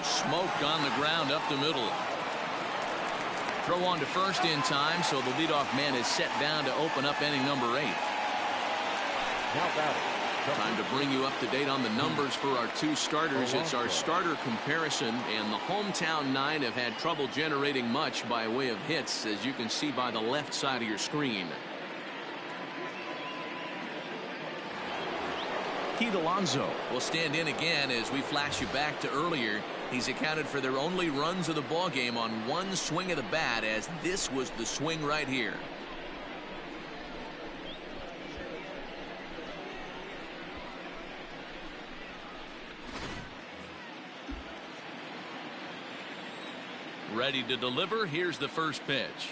Smoke on the ground up the middle. Throw on to first in time, so the leadoff man is set down to open up inning number 8. Now batting. Time to bring you up to date on the numbers for our 2 starters. It's our starter comparison, and the hometown 9 have had trouble generating much by way of hits, as you can see by the left side of your screen. Pete Alonso will stand in again as we flash you back to earlier. He's accounted for their only runs of the ball game on 1 swing of the bat, as this was the swing right here. Ready to deliver. Here's the first pitch.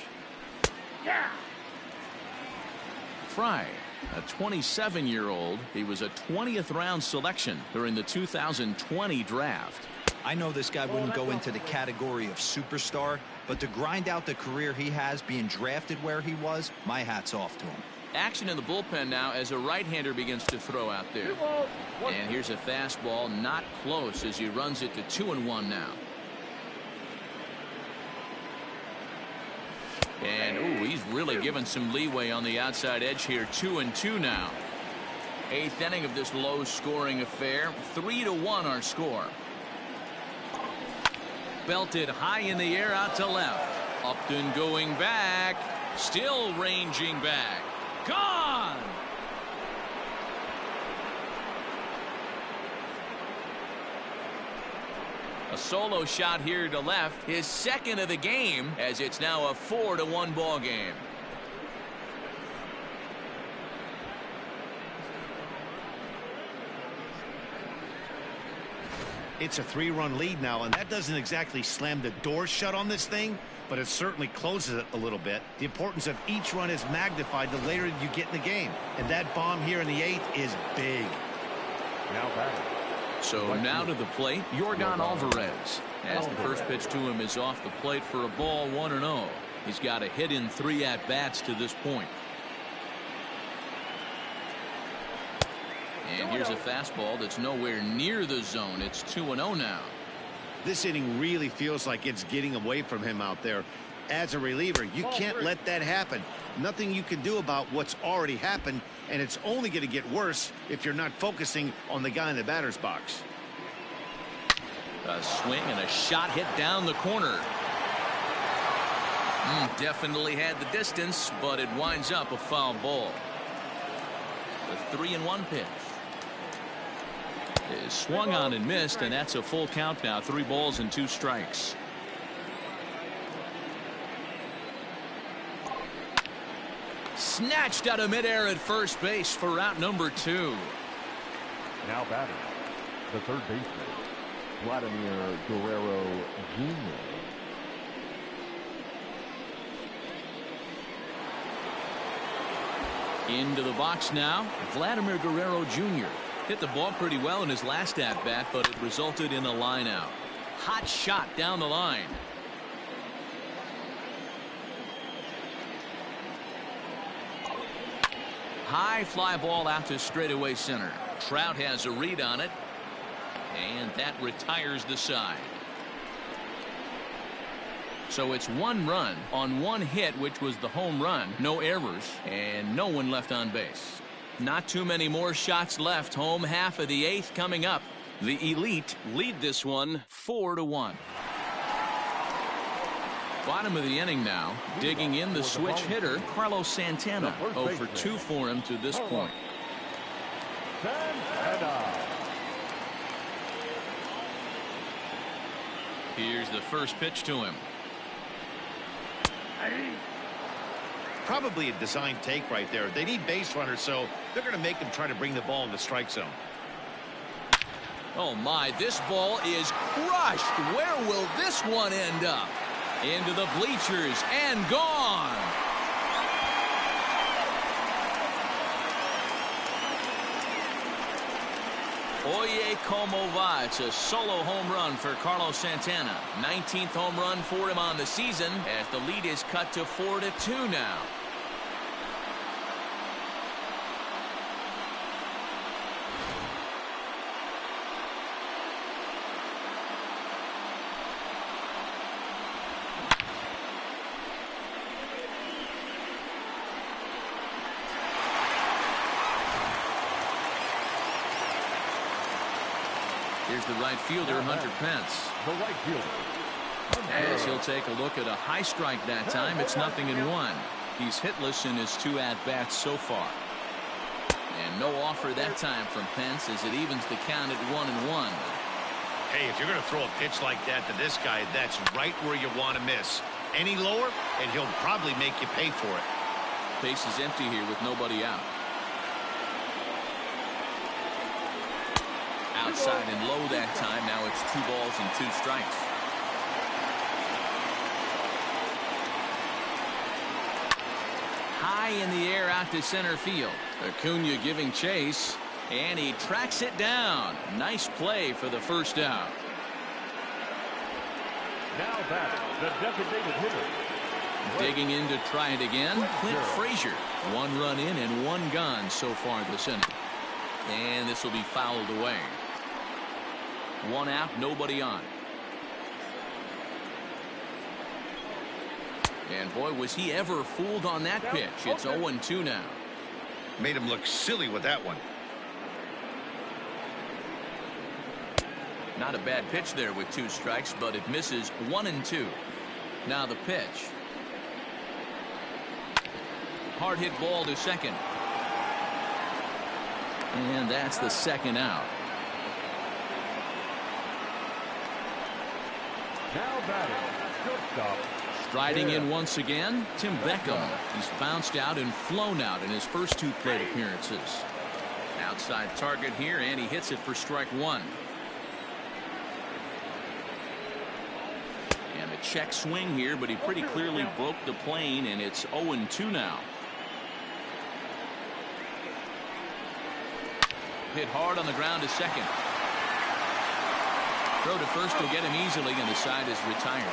Yeah. Fry, a 27-year-old. He was a 20th round selection during the 2020 draft. I know this guy wouldn't go into the category of superstar, but to grind out the career he has being drafted where he was, my hat's off to him. Action in the bullpen now as a right-hander begins to throw out there. And here's a fastball, not close, as he runs it to 2-1 now. And ooh, he's really given some leeway on the outside edge here. 2-2 now. 8th inning of this low-scoring affair. 3-1 our score. Belted high in the air out to left. Upton going back. Still ranging back. Gone. A solo shot here to left, his second of the game, as it's now a 4-1 ball game. It's a 3-run lead now, and that doesn't exactly slam the door shut on this thing, but it certainly closes it a little bit. The importance of each run is magnified the later you get in the game, and that bomb here in the 8th is big. Now batting. So now to the plate, Yordan Alvarez. As the first pitch to him is off the plate for a ball, 1-0. He's got a hit in 3 at-bats to this point. And here's a fastball that's nowhere near the zone. It's 2-0 now. This inning really feels like it's getting away from him out there. As a reliever, you can't let that happen. Nothing you can do about what's already happened, and it's only going to get worse if you're not focusing on the guy in the batter's box. A swing and a shot hit down the corner. Definitely had the distance, but it winds up a foul ball. The 3-1 pitch is swung on and missed, and that's a full count now. 3 balls and 2 strikes. Snatched out of midair at first base for out number 2. Now batting. The third baseman, Vladimir Guerrero Jr. Into the box now, Vladimir Guerrero Jr. Hit the ball pretty well in his last at-bat, but it resulted in a line out. Hot shot down the line. High fly ball out to straightaway center. Trout has a read on it, and that retires the side. So it's 1 run on 1 hit, which was the home run. No errors and no one left on base. Not too many more shots left. Home half of the 8th coming up. The Elite lead this one 4-1. Bottom of the inning now. Digging in the switch hitter, Carlos Santana. 0 for 2 for him to this point. Here's the first pitch to him. Probably a design take right there. They need base runners, so they're going to make them try to bring the ball in the strike zone. Oh my, this ball is crushed. Where will this one end up? Into the bleachers and gone. Oye como va. It's a solo home run for Carlos Santana. 19th home run for him on the season, as the lead is cut to 4-2 now. Here's the right fielder, Hunter Pence. The right fielder. As he'll take a look at a high strike that time. It's 0-1. He's hitless in his 2 at-bats so far. And no offer that time from Pence, as it evens the count at 1-1. Hey, if you're going to throw a pitch like that to this guy, that's right where you want to miss. Any lower, and he'll probably make you pay for it. Base is empty here with nobody out. Outside and low that time. Now it's 2 balls and 2 strikes. High in the air out to center field. Acuna giving chase, and he tracks it down. Nice play for the first out. Now batting, the designated hitter. Digging in to try it again, Clint Frazier. 1 run in and 1 gone so far this inning. And this will be fouled away. 1 out, nobody on. And boy, was he ever fooled on that pitch. It's 0-2 now. Made him look silly with that one. Not a bad pitch there with 2 strikes, but it misses 1-2. Now the pitch. Hard hit ball to second. And that's the second out. Now batting, shortstop. Striding in once again, Tim Beckham. He's bounced out and flown out in his first 2 plate appearances. Outside target here, and he hits it for strike 1. And a check swing here, but he pretty clearly broke the plane, and it's 0-2 now. Hit hard on the ground to second. Throw to first will get him easily, and the side is retired.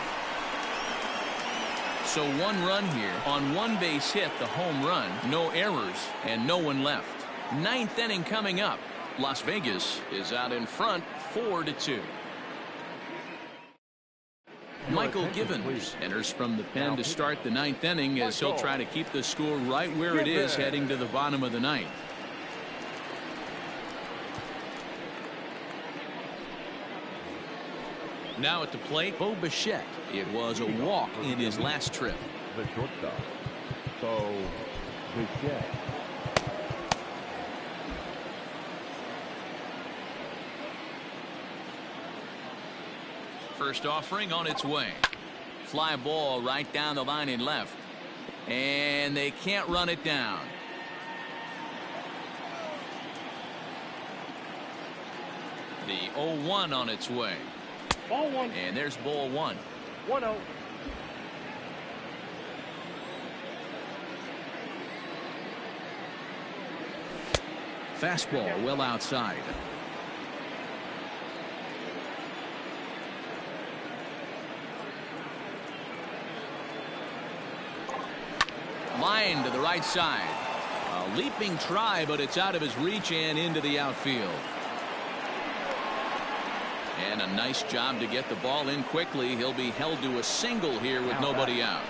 So 1 run here on 1 base hit, the home run, no errors, and no one left. 9th inning coming up. Las Vegas is out in front 4-2. Michael Givens enters from the pen to start the 9th inning as he'll try to keep the score right where it is heading to the bottom of the 9th. Now at the plate, Bo Bichette. It was a walk in his last trip. The shortstop. So, Bichette. First offering on its way. Fly ball right down the line and left. And they can't run it down. The 0-1 on its way. Ball 1. And there's ball 1. 1-0. Fastball well outside. Line to the right side. A leaping try, but it's out of his reach and into the outfield. And a nice job to get the ball in quickly. He'll be held to a single here with nobody out.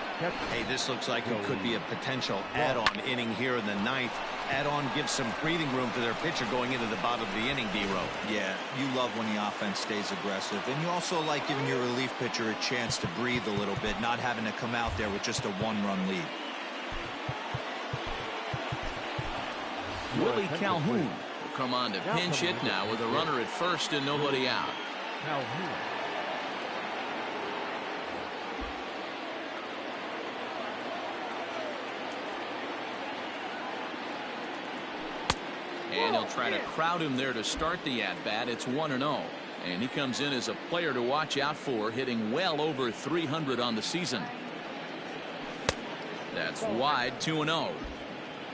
Hey, this looks like it could be a potential add-on inning here in the 9th. Add-on gives some breathing room to their pitcher going into the bottom of the inning, D-Row. Yeah, you love when the offense stays aggressive, and you also like giving your relief pitcher a chance to breathe a little bit, not having to come out there with just a 1-run lead. Willie Calhoun will come on to pinch hit now with a runner at first and nobody out. Calhoun. And he'll try to crowd him there to start the at-bat. It's 1-0. And he comes in as a player to watch out for, hitting well over 300 on the season. That's wide, 2-0.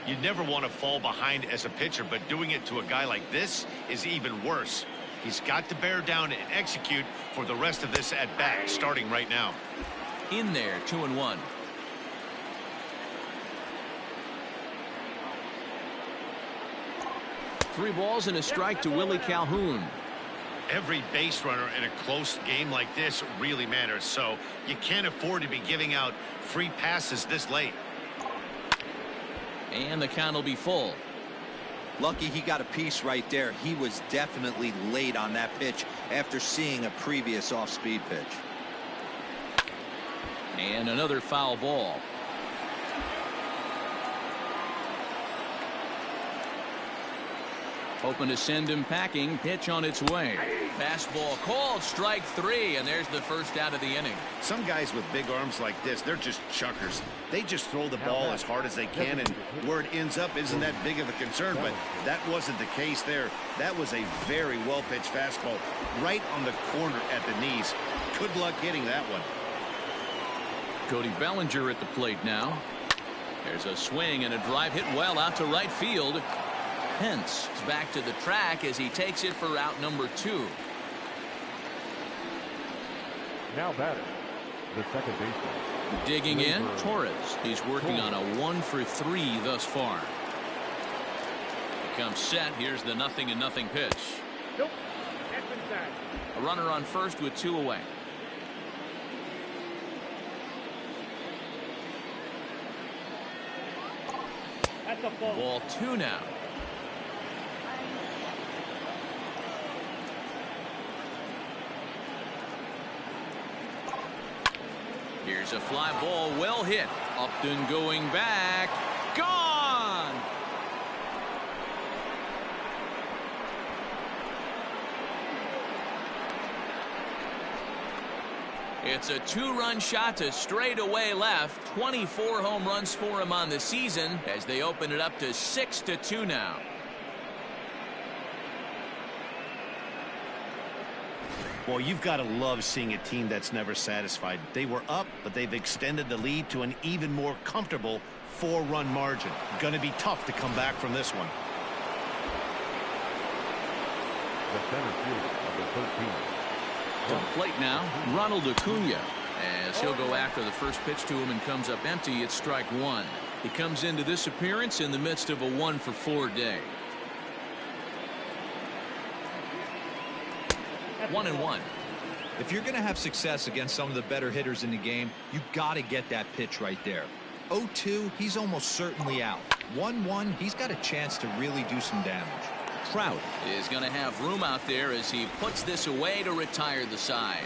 You never want to fall behind as a pitcher, but doing it to a guy like this is even worse. He's got to bear down and execute for the rest of this at-bat, starting right now. In there, 2-1. Three balls and a strike to Willie Calhoun. Every base runner in a close game like this really matters, so you can't afford to be giving out free passes this late. And the count will be full. Lucky he got a piece right there. He was definitely late on that pitch after seeing a previous off-speed pitch. And another foul ball. Hoping to send him packing. Pitch on its way. Fastball called, strike 3, and there's the first out of the inning. Some guys with big arms like this, they're just chuckers. They just throw the ball as hard as they can, and where it ends up isn't that big of a concern, but that wasn't the case there. That was a very well-pitched fastball right on the corner at the knees. Good luck hitting that one. Cody Bellinger at the plate now. There's a swing and a drive hit well out to right field. Pence is back to the track as he takes it for out number 2. Now batting, the second baseman. Digging in, Torres. He's working on a 1-for-3 thus far. He comes set. Here's the 0-0 pitch. Nope. That's inside. A runner on first with 2 away. That's a ball. Ball 2 now. Here's a fly ball, well hit. Upton going back. Gone! It's a 2-run shot to straightaway left. 24 home runs for him on the season as they open it up to 6-2 now. Well, you've got to love seeing a team that's never satisfied. They were up, but they've extended the lead to an even more comfortable 4-run margin. Going to be tough to come back from this one. The center fielder of the 13. To the plate now, Ronald Acuna. As he'll go after the first pitch to him and comes up empty, it's strike one. He comes into this appearance in the midst of a 1-for-4 day. 1-1. If you're going to have success against some of the better hitters in the game, you got to get that pitch right there. 0-2, he's almost certainly out. 1-1, he's got a chance to really do some damage. Trout is going to have room out there as he puts this away to retire the side.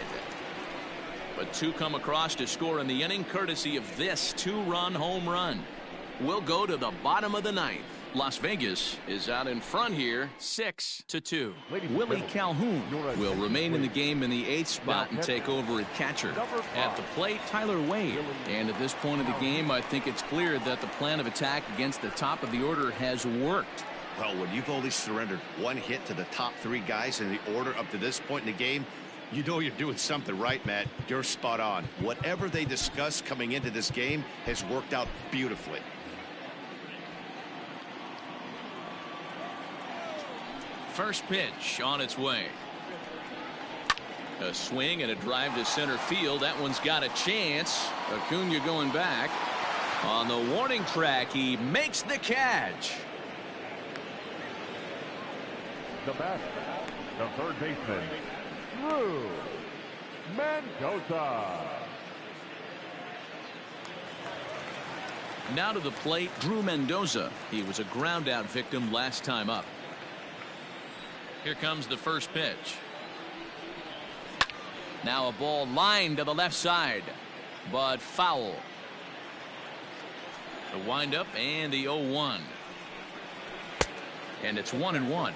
But 2 come across to score in the inning courtesy of this 2-run home run. We'll go to the bottom of the 9th. Las Vegas is out in front here, 6-2. Willie Calhoun will remain in the game in the 8th spot and take over at catcher. At the plate, Tyler Wade. And at this point of the game, I think it's clear that the plan of attack against the top of the order has worked. Well, when you've only surrendered 1 hit to the top 3 guys in the order up to this point in the game, you know you're doing something right, Matt. You're spot on. Whatever they discussed coming into this game has worked out beautifully. First pitch on its way. A swing and a drive to center field. That one's got a chance. Acuna going back. On the warning track, he makes the catch. The batter, the third baseman, Drew Mendoza. Now to the plate, Drew Mendoza. He was a ground out victim last time up. Here comes the first pitch. Now a ball lined to the left side, but foul. The windup and the 0-1. And it's 1-1.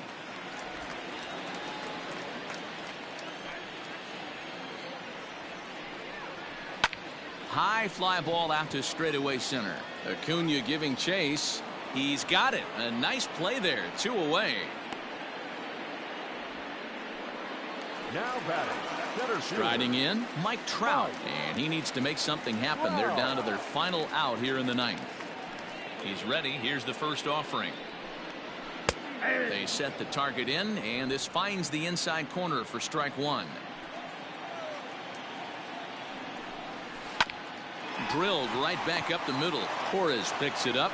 High fly ball out to straightaway center. Acuna giving chase. He's got it. A nice play there. 2 away. Now batting, center fielder. Striding in, Mike Trout. And he needs to make something happen. They're down to their final out here in the 9th. He's ready. Here's the first offering. They set the target in, and this finds the inside corner for strike 1. Drilled right back up the middle. Torres picks it up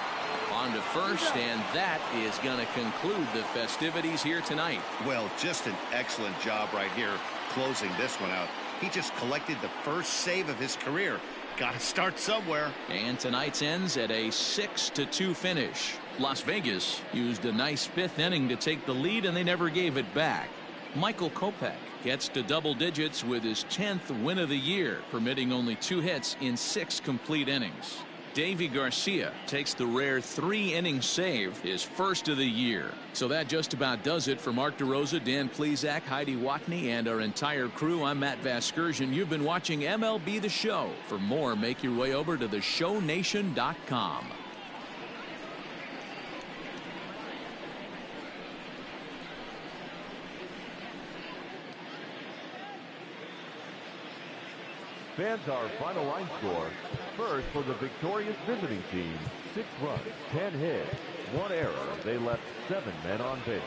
on to first, and that is going to conclude the festivities here tonight. Well, just an excellent job right here closing this one out. He just collected the first save of his career. Got to start somewhere. And tonight's ends at a 6-2 finish. Las Vegas used a nice 5th inning to take the lead, and they never gave it back. Michael Kopech gets to double digits with his 10th win of the year, permitting only 2 hits in 6 complete innings. Davy Garcia takes the rare 3-inning save, his first of the year. So that just about does it for Mark DeRosa, Dan Plesac, Heidi Watney, and our entire crew. I'm Matt Vasgersian. You've been watching MLB The Show. For more, make your way over to theshownation.com. Fans, our final line score. First, for the victorious visiting team, 6 runs, 10 hits, 1 error. They left 7 men on base.